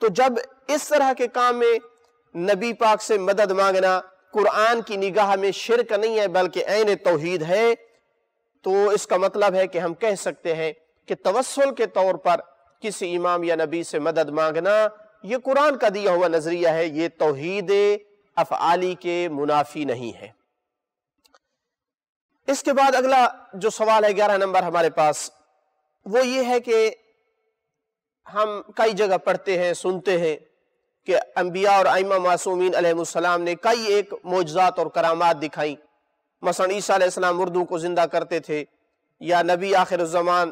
تو جب اس طرح کے کام میں نبی پاک سے مدد مانگنا قرآن کی نگاہ میں شرک نہیں ہے بلکہ عین توحید ہے، تو اس کا مطلب ہے کہ ہم کہہ سکتے ہیں کہ توسل کے طور پر کسی امام یا نبی سے مدد مانگنا یہ قرآن کا دیا ہوا نظریہ ہے، یہ توحید افعالی کے منافی نہیں ہے۔ اس کے بعد اگلا جو سوال ہے 11 نمبر ہمارے پاس، وہ یہ ہے کہ ہم کئی جگہ پڑھتے ہیں، سنتے ہیں کہ انبیاء اور ائمہ معصومین علیہ السلام نے کئی ایک معجزات اور کرامات دکھائیں، مثلا عیسیٰ علیہ السلام مردوں کو زندہ کرتے تھے، یا نبی آخر الزمان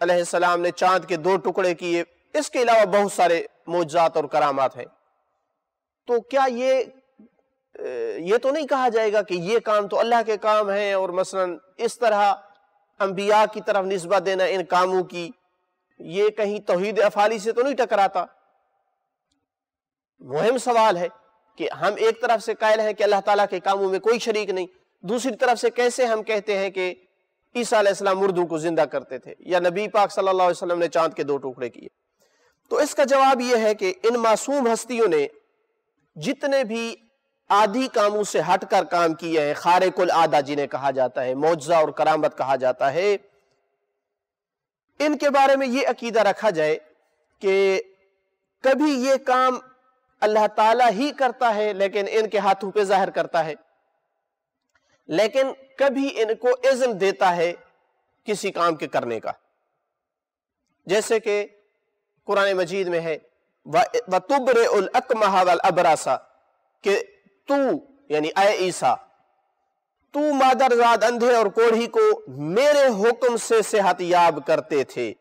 علیہ السلام نے چاند کے 2 ٹکڑے کیے، اس کے علاوہ بہت سارے معجزات اور کرامات ہیں۔ تو کیا یہ تو نہیں کہا جائے گا کہ یہ کام تو اللہ کے کام ہیں، اور مثلا اس طرح انبیاء کی طرف نسبت دینا ان کاموں کی یہ کہیں توحید افعالی سے تو نہیں ٹکراتا؟ مہم سوال ہے کہ ہم ایک طرف سے قائل ہیں کہ اللہ تعالیٰ کے کاموں میں کوئی شریک نہیں، دوسری طرف سے کیسے ہم کہتے ہیں کہ عیسیٰ علیہ السلام مردوں کو زندہ کرتے تھے، یا نبی پاک صلی اللہ علیہ وسلم نے چاند کے 2 ٹکڑے کیے؟ تو اس کا جواب یہ ہے کہ ان معصوم ہستیوں نے جتنے بھی عادی کاموں سے ہٹ کر کام کیے ہیں، خارق العادہ جنہیں کہا جاتا ہے، معجزہ اور کرامت کہا جاتا ہے، ان کے بارے میں یہ عقیدہ رکھا جائے کہ کبھی یہ کام اللہ تعالیٰ ہی کرتا ہے لیکن ان کے ہاتھوں پہ ظاہر کرتا ہے، لیکن کبھی ان کو اذن دیتا ہے کسی کام کے کرنے کا، جیسے کہ قرآن مجید میں ہے وَتُبْرِئُ الْأَكْمَحَ وَالْأَبْرَصَ کہ تو یعنی اے عیسیٰ تو مادرزاد اندھے اور کوڑھی کو میرے حکم سے صحت یاب کرتے تھے،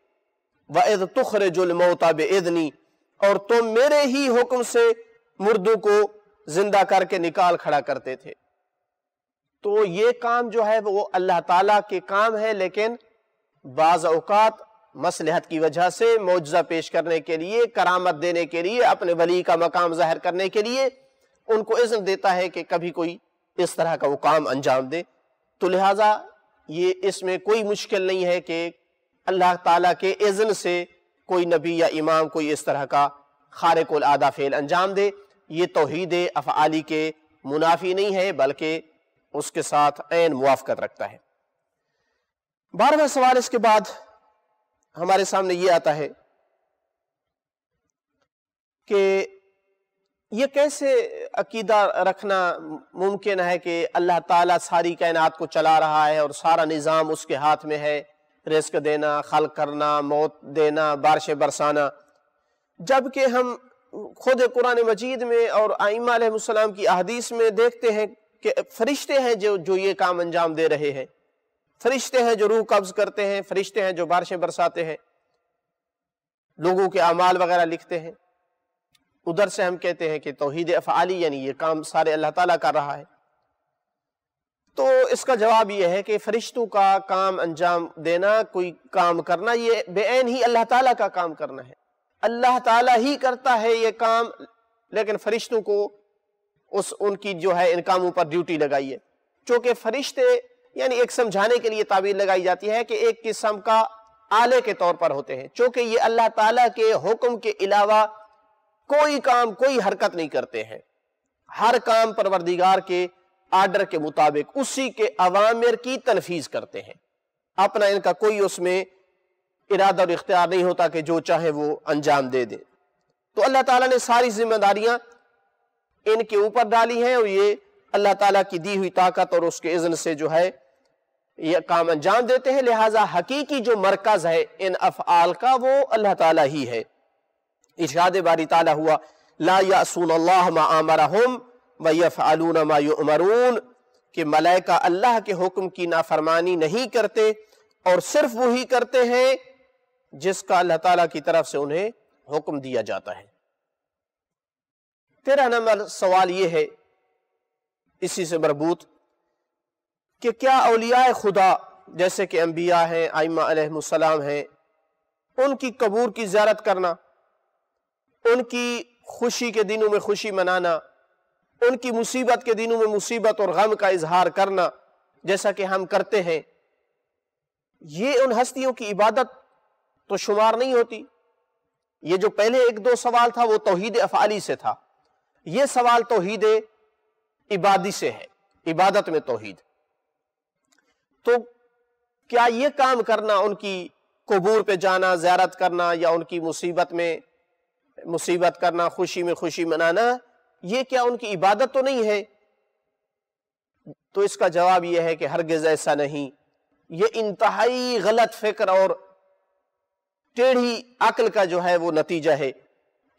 وَإِذْ تُخْرِجُ الْمَوْتَ بِإِذْنِي اور تم میرے ہی حکم سے مردوں کو زندہ کر کے نکال کھڑا کرتے تھے۔ تو یہ کام جو ہے وہ اللہ تعالیٰ کے کام ہے، لیکن بعض اوقات مصلحت کی وجہ سے معجزہ پیش کرنے کے لیے، کرامت دینے کے لیے، اپنے ولی کا مقام ظاہر کرنے کے لیے ان کو اذن دیتا ہے کہ کبھی کوئی اس طرح کا وہ کام انجام دے۔ تو لہٰذا یہ اس میں کوئی مشکل نہیں ہے کہ اللہ تعالیٰ کے اذن سے کوئی نبی یا امام کوئی اس طرح کا خارق العادہ فعل انجام دے، یہ توحید افعالی کے منافی نہیں ہے بلکہ اس کے ساتھ عین موافقت رکھتا ہے۔ 12واں سوال اس کے بعد ہمارے سامنے یہ آتا ہے کہ یہ کیسے عقیدہ رکھنا ممکن ہے کہ اللہ تعالیٰ ساری کائنات کو چلا رہا ہے اور سارا نظام اس کے ہاتھ میں ہے، رزق دینا، خلق کرنا، موت دینا، بارشیں برسانا، جبکہ ہم خود قرآن مجید میں اور ائمہ علیہ السلام کی احادیث میں دیکھتے ہیں کہ فرشتے ہیں جو یہ کام انجام دے رہے ہیں، فرشتے ہیں جو روح قبض کرتے ہیں، فرشتے ہیں جو بارشیں برساتے ہیں، لوگوں کے اعمال وغیرہ لکھتے ہیں۔ ادھر سے ہم کہتے ہیں کہ توحید افعالی یعنی یہ کام سارے اللہ تعالیٰ کر رہا ہے۔ تو اس کا جواب یہ ہے کہ فرشتوں کا کام انجام دینا، کوئی کام کرنا، یہ بے عین ہی اللہ تعالیٰ کا کام کرنا ہے، اللہ تعالیٰ ہی کرتا ہے یہ کام، لیکن فرشتوں کو ان کی جو ہے ان کاموں پر ڈیوٹی لگائی ہے۔ چونکہ فرشتے یعنی ایک سمجھانے کے لیے تعبیر لگائی جاتی ہے کہ ایک قسم کا آلے کے طور پر ہوتے ہیں، چونکہ یہ اللہ تعالیٰ کے حکم کے علاوہ کوئی کام، کوئی حرکت نہیں کرتے ہیں، ہر کام پروردگار کے آرڈر کے مطابق اسی کے اوامر کی تنفیذ کرتے ہیں، اپنا ان کا کوئی اس میں ارادہ اور اختیار نہیں ہوتا کہ جو چاہے وہ انجام دے دے۔ تو اللہ تعالیٰ نے ساری ذمہ داریاں ان کے اوپر ڈالی ہیں، اور یہ اللہ تعالیٰ کی دی ہوئی طاقت اور اس کے اذن سے جو ہے یہ کام انجام دیتے ہیں، لہٰذا حقیقی جو مرکز ہے ان افعال کا وہ اللہ تعالیٰ ہی ہے۔ ارشاد باری تعالیٰ ہوا لا یعصون اللہ ما امرہم ویفعلون ما یؤمرون کہ ملائکہ اللہ کے حکم کی نافرمانی نہیں کرتے اور صرف وہی کرتے ہیں جس کا اللہ تعالیٰ کی طرف سے انہیں حکم دیا جاتا ہے۔ 13 نمبر سوال یہ ہے اسی سے مربوط کہ کیا اولیاء خدا جیسے کہ انبیاء ہیں، ائمہ علیہ السلام ہیں، ان کی قبور کی زیارت کرنا، ان کی خوشی کے دنوں میں خوشی منانا، ان کی مصیبت کے دنوں میں مصیبت اور غم کا اظہار کرنا جیسا کہ ہم کرتے ہیں، یہ ان ہستیوں کی عبادت تو شمار نہیں ہوتی؟ یہ جو پہلے ایک دو سوال تھا وہ توحید افعالی سے تھا، یہ سوال توحید عبادی سے ہے، عبادت میں توحید۔ تو کیا یہ کام کرنا، ان کی قبور پہ جانا، زیارت کرنا، یا ان کی مصیبت میں مصیبت کرنا، خوشی میں خوشی منانا، یہ کیا ان کی عبادت تو نہیں ہے؟ تو اس کا جواب یہ ہے کہ ہرگز ایسا نہیں، یہ انتہائی غلط فکر اور ٹیڑھی عقل کا جو ہے وہ نتیجہ ہے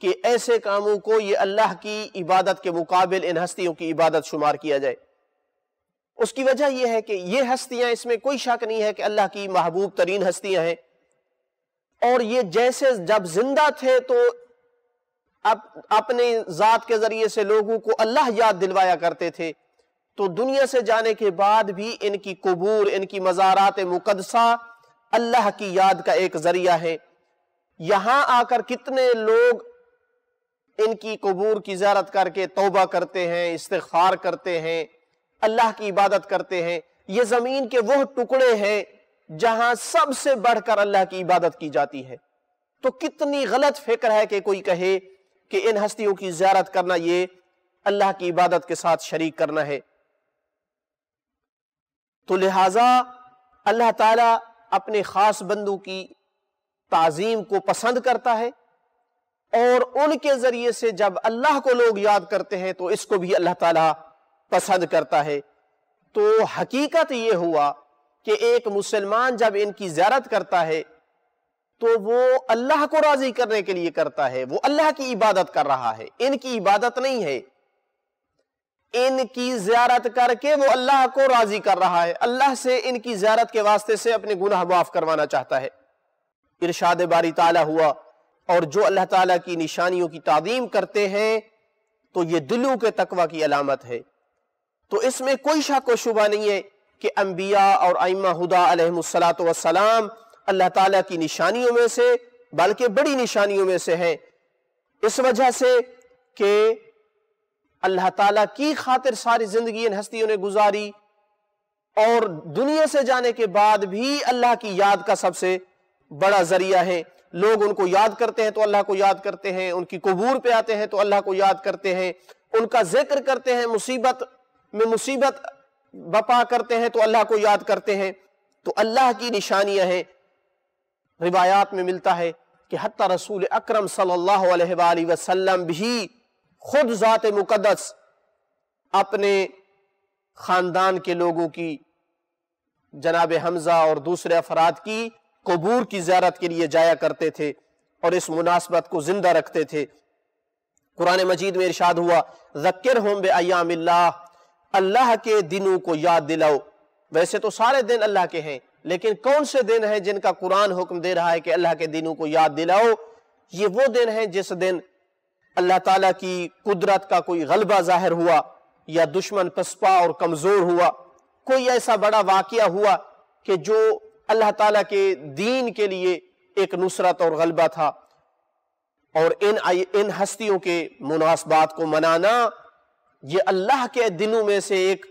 کہ ایسے کاموں کو یہ اللہ کی عبادت کے مقابل ان ہستیوں کی عبادت شمار کیا جائے۔ اس کی وجہ یہ ہے کہ یہ ہستیاں، اس میں کوئی شک نہیں ہے کہ اللہ کی محبوب ترین ہستیاں ہیں، اور یہ جیسے جب زندہ تھے تو اپنے ذات کے ذریعے سے لوگوں کو اللہ یاد دلوایا کرتے تھے، تو دنیا سے جانے کے بعد بھی ان کی قبور، ان کی مزارات مقدسہ اللہ کی یاد کا ایک ذریعہ ہے۔ یہاں آ کر کتنے لوگ ان کی قبور کی زیارت کر کے توبہ کرتے ہیں، استغفار کرتے ہیں، اللہ کی عبادت کرتے ہیں۔ یہ زمین کے وہ ٹکڑے ہیں جہاں سب سے بڑھ کر اللہ کی عبادت کی جاتی ہے۔ تو کتنی غلط فکر ہے کہ کوئی کہے کہ ان ہستیوں کی زیارت کرنا یہ اللہ کی عبادت کے ساتھ شریک کرنا ہے۔ تو لہٰذا اللہ تعالیٰ اپنے خاص بندوں کی تعظیم کو پسند کرتا ہے، اور ان کے ذریعے سے جب اللہ کو لوگ یاد کرتے ہیں تو اس کو بھی اللہ تعالیٰ پسند کرتا ہے۔ تو حقیقت یہ ہوا کہ ایک مسلمان جب ان کی زیارت کرتا ہے تو وہ اللہ کو راضی کرنے کے لیے کرتا ہے، وہ اللہ کی عبادت کر رہا ہے، ان کی عبادت نہیں ہے۔ ان کی زیارت کر کے وہ اللہ کو راضی کر رہا ہے، اللہ سے ان کی زیارت کے واسطے سے اپنے گناہ معاف کروانا چاہتا ہے۔ ارشاد باری تعالیٰ ہوا، اور جو اللہ تعالیٰ کی نشانیوں کی تعظیم کرتے ہیں تو یہ دلوں کے تقوی کی علامت ہے۔ تو اس میں کوئی شک و شبہ نہیں ہے کہ انبیاء اور ائمہ ہدی علیہم السلام اللہ تعالیٰ کی نشانیوں میں سے، بلکہ بڑی نشانیوں میں سے ہیں، اس وجہ سے کہ اللہ تعالیٰ کی خاطر ساری زندگی ان ہستیوں نے گزاری، اور دنیا سے جانے کے بعد بھی اللہ کی یاد کا سب سے بڑا ذریعہ ہے۔ لوگ ان کو یاد کرتے ہیں تو اللہ کو یاد کرتے ہیں، ان کی قبور پہ آتے ہیں تو اللہ کو یاد کرتے ہیں، ان کا ذکر کرتے ہیں، مصیبت میں مصیبت بپا کرتے ہیں تو اللہ کو یاد کرتے ہیں۔ تو اللہ کی نشانیاں ہیں۔ روایات میں ملتا ہے کہ حتی رسول اکرم صلی اللہ علیہ وآلہ وسلم بھی خود ذات مقدس اپنے خاندان کے لوگوں کی، جناب حمزہ اور دوسرے افراد کی قبور کی زیارت کے لیے جایا کرتے تھے، اور اس مناسبت کو زندہ رکھتے تھے۔ قرآن مجید میں ارشاد ہوا، ذکرہم بایام اللہ، اللہ کے دنوں کو یاد دلاؤ۔ ویسے تو سارے دن اللہ کے ہیں، لیکن کون سے دن ہیں جن کا قرآن حکم دے رہا ہے کہ اللہ کے دنوں کو یاد دلاؤ؟ یہ وہ دن ہیں جس دن اللہ تعالیٰ کی قدرت کا کوئی غلبہ ظاہر ہوا، یا دشمن پسپا اور کمزور ہوا، کوئی ایسا بڑا واقعہ ہوا کہ جو اللہ تعالیٰ کے دین کے لیے ایک نصرت اور غلبہ تھا۔ اور ان ہستیوں کے مناسبات کو منانا یہ اللہ کے دنوں میں سے ایک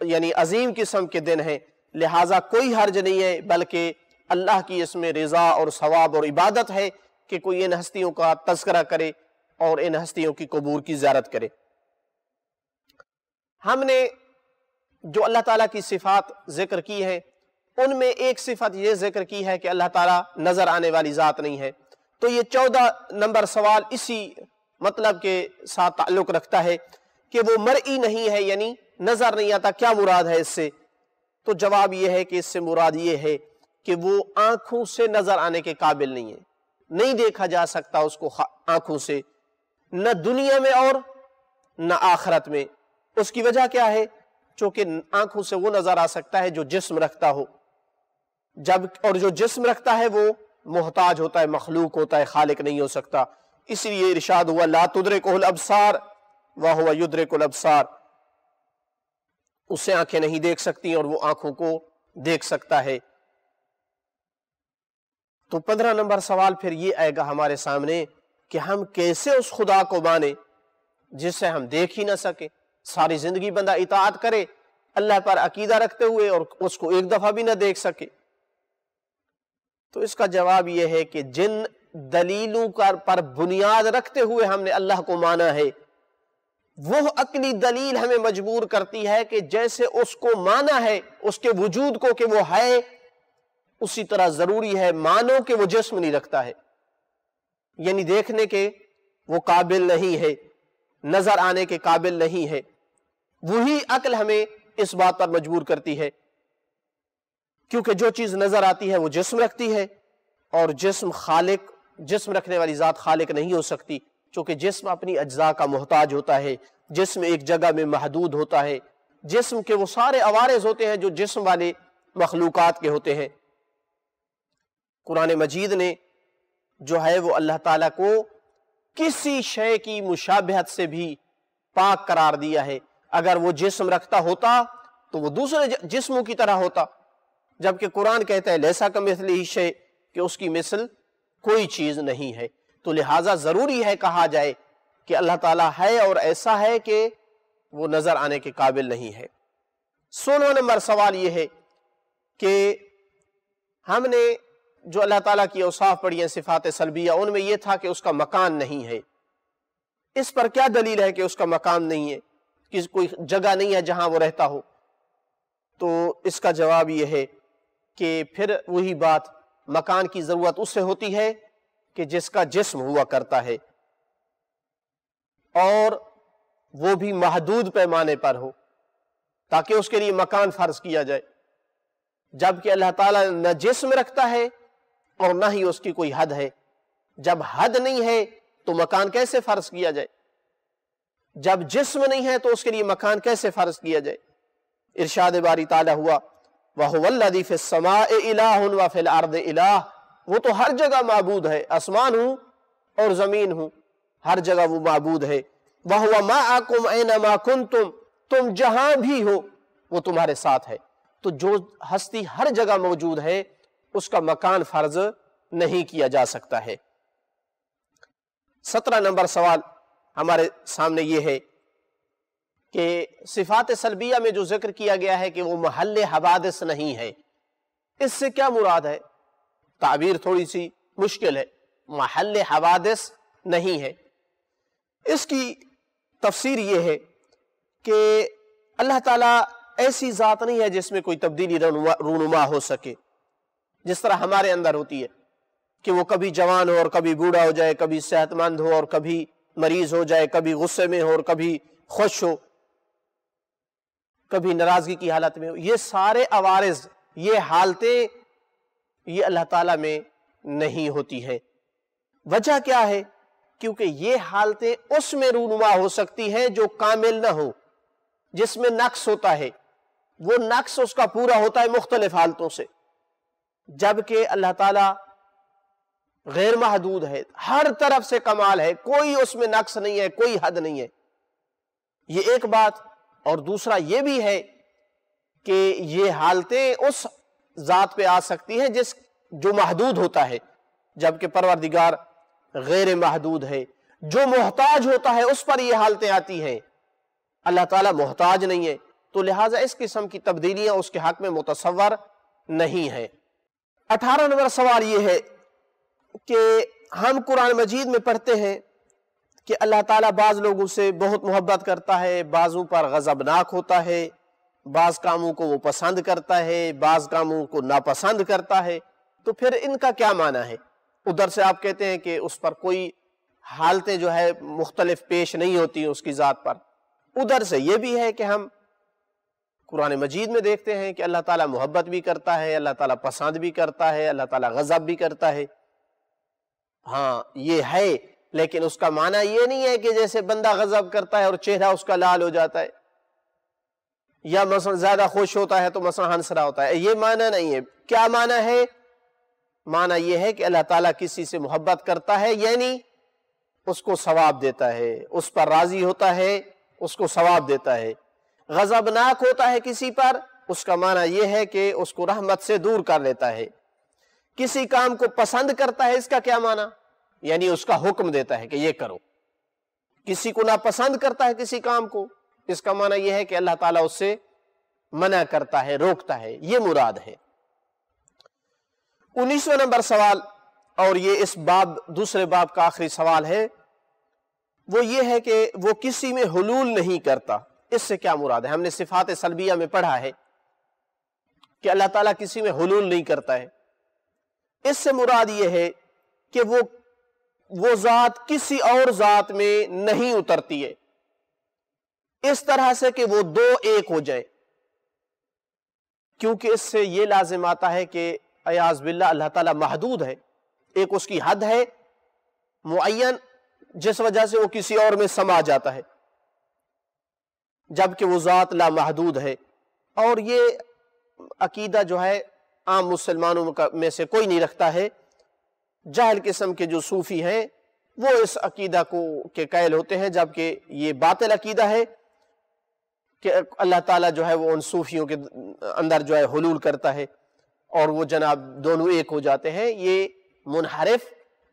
یعنی عظیم قسم کے دن ہیں، لہٰذا کوئی حرج نہیں ہے، بلکہ اللہ کی اس میں رضا اور ثواب اور عبادت ہے کہ کوئی ان ہستیوں کا تذکرہ کرے اور ان ہستیوں کی قبور کی زیارت کرے۔ ہم نے جو اللہ تعالیٰ کی صفات ذکر کی ہیں، ان میں ایک صفت یہ ذکر کی ہے کہ اللہ تعالیٰ نظر آنے والی ذات نہیں ہے۔ تو یہ 14 نمبر سوال اسی مطلب کے ساتھ تعلق رکھتا ہے کہ وہ مرئی نہیں ہے، یعنی نظر نہیں آتا۔ کیا مراد ہے اس سے؟ تو جواب یہ ہے کہ اس سے مراد یہ ہے کہ وہ آنکھوں سے نظر آنے کے قابل نہیں ہے، نہیں دیکھا جا سکتا اس کو آنکھوں سے، نہ دنیا میں اور نہ آخرت میں۔ اس کی وجہ کیا ہے؟ چونکہ آنکھوں سے وہ نظر آ سکتا ہے جو جسم رکھتا ہو، اور جو جسم رکھتا ہے وہ محتاج ہوتا ہے، مخلوق ہوتا ہے، خالق نہیں ہو سکتا۔ اس لیے ارشاد ہوا، لا تدرکہ الابصار وہو یدرک الابصار، اسے آنکھیں نہیں دیکھ سکتی اور وہ آنکھوں کو دیکھ سکتا ہے۔ تو 15 نمبر سوال پھر یہ آئے گا ہمارے سامنے کہ ہم کیسے اس خدا کو مانیں جسے ہم دیکھ ہی نہ سکیں؟ ساری زندگی بندہ اطاعت کرے اللہ پر عقیدہ رکھتے ہوئے اور اس کو ایک دفعہ بھی نہ دیکھ سکے۔ تو اس کا جواب یہ ہے کہ جن دلیلوں پر بنیاد رکھتے ہوئے ہم نے اللہ کو مانا ہے، وہ عقلی دلیل ہمیں مجبور کرتی ہے کہ جیسے اس کو مانا ہے، اس کے وجود کو کہ وہ ہے، اسی طرح ضروری ہے مانو کہ وہ جسم نہیں رکھتا ہے، یعنی دیکھنے کے وہ قابل نہیں ہے، نظر آنے کے قابل نہیں ہے۔ وہی عقل ہمیں اس بات پر مجبور کرتی ہے، کیونکہ جو چیز نظر آتی ہے وہ جسم رکھتی ہے، اور جسم رکھنے والی ذات خالق نہیں ہو سکتی، چونکہ جسم اپنی اجزاء کا محتاج ہوتا ہے، جسم ایک جگہ میں محدود ہوتا ہے، جسم کے وہ سارے عوارض ہوتے ہیں جو جسم والے مخلوقات کے ہوتے ہیں۔ قرآن مجید نے جو ہے وہ اللہ تعالیٰ کو کسی شے کی مشابہت سے بھی پاک قرار دیا ہے۔ اگر وہ جسم رکھتا ہوتا تو وہ دوسرے جسموں کی طرح ہوتا، جبکہ قرآن کہتا ہے لیسا کمثلہ شیء، کہ اس کی مثل کوئی چیز نہیں ہے۔ تو لہٰذا ضروری ہے کہا جائے کہ اللہ تعالیٰ ہے اور ایسا ہے کہ وہ نظر آنے کے قابل نہیں ہے۔ 16 نمبر سوال یہ ہے کہ ہم نے جو اللہ تعالیٰ کی اوصاف پڑھی ہیں صفات سلبیہ، ان میں یہ تھا کہ اس کا مکان نہیں ہے۔ اس پر کیا دلیل ہے کہ اس کا مکان نہیں ہے، کہ کوئی جگہ نہیں ہے جہاں وہ رہتا ہو؟ تو اس کا جواب یہ ہے کہ پھر وہی بات، مکان کی ضرورت اس سے ہوتی ہے کہ جس کا جسم ہوا کرتا ہے، اور وہ بھی محدود پیمانے پر ہو، تاکہ اس کے لیے مکان فرض کیا جائے، جبکہ اللہ تعالیٰ نہ جسم رکھتا ہے اور نہ ہی اس کی کوئی حد ہے۔ جب حد نہیں ہے تو مکان کیسے فرض کیا جائے؟ جب جسم نہیں ہے تو اس کے لیے مکان کیسے فرض کیا جائے؟ ارشاد باری تعالیٰ ہوا وَهُوَ الَّذِي فِي السَّمَاءِ إِلَٰهٌ وَفِي الْأَرْضِ إِلَٰهٌ، وہ تو ہر جگہ معبود ہے، آسمان ہوں اور زمین ہوں، ہر جگہ وہ معبود ہے۔ وَهُوَ مَعَكُمْ أَيْنَمَا كُنْتُمْ، تم جہاں بھی ہو وہ تمہارے ساتھ ہے۔ تو جو ہستی ہر جگہ موجود ہے اس کا مکان فرض نہیں کیا جا سکتا ہے۔ 17 نمبر سوال ہمارے سامنے یہ ہے کہ صفات سلبیہ میں جو ذکر کیا گیا ہے کہ وہ محل حوادث نہیں ہے، اس سے کیا مراد ہے؟ تعبیر تھوڑی سی مشکل ہے، محل حوادث نہیں ہے۔ اس کی تفسیر یہ ہے کہ اللہ تعالیٰ ایسی ذات نہیں ہے جس میں کوئی تبدیلی رونما ہو سکے، جس طرح ہمارے اندر ہوتی ہے کہ وہ کبھی جوان ہو اور کبھی بوڑھا ہو جائے، کبھی صحت مند ہو اور کبھی مریض ہو جائے، کبھی غصے میں ہو اور کبھی خوش ہو، کبھی ناراضگی کی حالت میں ہو۔ یہ سارے عوارض، یہ حالتیں، یہ اللہ تعالیٰ میں نہیں ہوتی ہیں۔ وجہ کیا ہے؟ کیونکہ یہ حالتیں اس میں رونما ہو سکتی ہیں جو کامل نہ ہو، جس میں نقص ہوتا ہے، وہ نقص اس کا پورا ہوتا ہے مختلف حالتوں سے، جبکہ اللہ تعالیٰ غیر محدود ہے، ہر طرف سے کمال ہے، کوئی اس میں نقص نہیں ہے، کوئی حد نہیں ہے۔ یہ ایک بات، اور دوسرا یہ بھی ہے کہ یہ حالتیں اس ذات پہ آ سکتی ہیں جو محدود ہوتا ہے، جبکہ پروردگار غیر محدود ہے۔ جو محتاج ہوتا ہے اس پر یہ حالتیں آتی ہیں، اللہ تعالیٰ محتاج نہیں ہے، تو لہٰذا اس قسم کی تبدیلیاں اس کے حق میں متصور نہیں ہیں۔ 18 نمبر سوال یہ ہے کہ ہم قرآن مجید میں پڑھتے ہیں کہ اللہ تعالیٰ بعض لوگوں سے بہت محبت کرتا ہے، بعضوں پر غضبناک ہوتا ہے، بعض کاموں کو وہ پسند کرتا ہے، بعض کاموں کو ناپسند کرتا ہے، تو پھر ان کا کیا معنی ہے؟ ادھر سے آپ کہتے ہیں کہ اس پر کوئی حالتیں جو ہے مختلف پیش نہیں ہوتی اس کی ذات پر، ادھر سے یہ بھی ہے کہ ہم قرآن مجید میں دیکھتے ہیں کہ اللہ تعالیٰ محبت بھی کرتا ہے، اللہ تعالیٰ پسند بھی کرتا ہے، اللہ تعالیٰ غضب بھی کرتا ہے۔ ہاں یہ ہے، لیکن اس کا معنی یہ نہیں ہے کہ جیسے بندہ غضب کرتا ہے اور چہرہ اس کا لال ہو جاتا ہے، یا مثلا زیادہ خوش ہوتا ہے تو مثلا ہنس رہا ہوتا ہے، یہ معنی نہیں ہے۔ کیا معنی ہے؟ معنی یہ ہے کہ اللہ تعالیٰ کسی سے محبت کرتا ہے، یعنی اس کو ثواب دیتا ہے، اس پر راضی ہوتا ہے، اس کو ثواب دیتا ہے۔ غضبناک ہوتا ہے کسی پر، اس کا معنی یہ ہے کہ اس کو رحمت سے دور کر لیتا ہے۔ کسی کام کو پسند کرتا ہے، اس کا کیا معنی؟ یعنی اس کا حکم دیتا ہے کہ یہ کرو۔ کسی کو ناپسند کرتا ہے کسی کام کو، اس کا معنی یہ ہے کہ اللہ تعالیٰ اس سے منع کرتا ہے، روکتا ہے، یہ مراد ہے۔ 19واں نمبر سوال اور یہ اس باب دوسرے باب کا آخری سوال ہے، وہ یہ ہے کہ وہ کسی میں حلول نہیں کرتا۔ اس سے کیا مراد ہے؟ ہم نے صفات سلبیہ میں پڑھا ہے کہ اللہ تعالیٰ کسی میں حلول نہیں کرتا ہے۔ اس سے مراد یہ ہے کہ وہ ذات کسی اور ذات میں نہیں اترتی ہے اس طرح سے کہ وہ دو ایک ہو جائے، کیونکہ اس سے یہ لازم آتا ہے کہ اعاذ باللہ اللہ تعالیٰ محدود ہے، ایک اس کی حد ہے معین جس وجہ سے وہ کسی اور میں سما جاتا ہے، جبکہ وہ ذات لا محدود ہے۔ اور یہ عقیدہ جو ہے عام مسلمانوں میں سے کوئی نہیں رکھتا ہے۔ جاہل قسم کے جو صوفی ہیں وہ اس عقیدہ کے قائل ہوتے ہیں، جبکہ یہ باطل عقیدہ ہے کہ اللہ تعالیٰ جو ہے وہ ان صوفیوں کے اندر جو ہے حلول کرتا ہے اور وہ جناب دونوں ایک ہو جاتے ہیں۔ یہ منحرف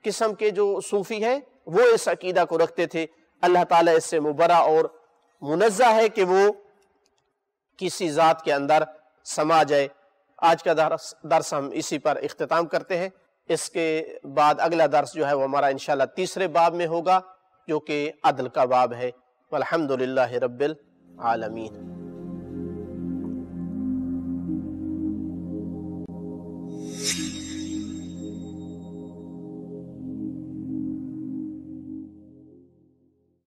قسم کے جو صوفی ہیں وہ اس عقیدہ کو رکھتے تھے۔ اللہ تعالیٰ اس سے مبرأ اور منزہ ہے کہ وہ کسی ذات کے اندر سما جائے۔ آج کا درس ہم اسی پر اختتام کرتے ہیں۔ اس کے بعد اگلا درس جو ہے وہ ہمارا انشاءاللہ تیسرے باب میں ہوگا جو کہ عدل کا باب ہے۔ والحمدللہ رب العالمین۔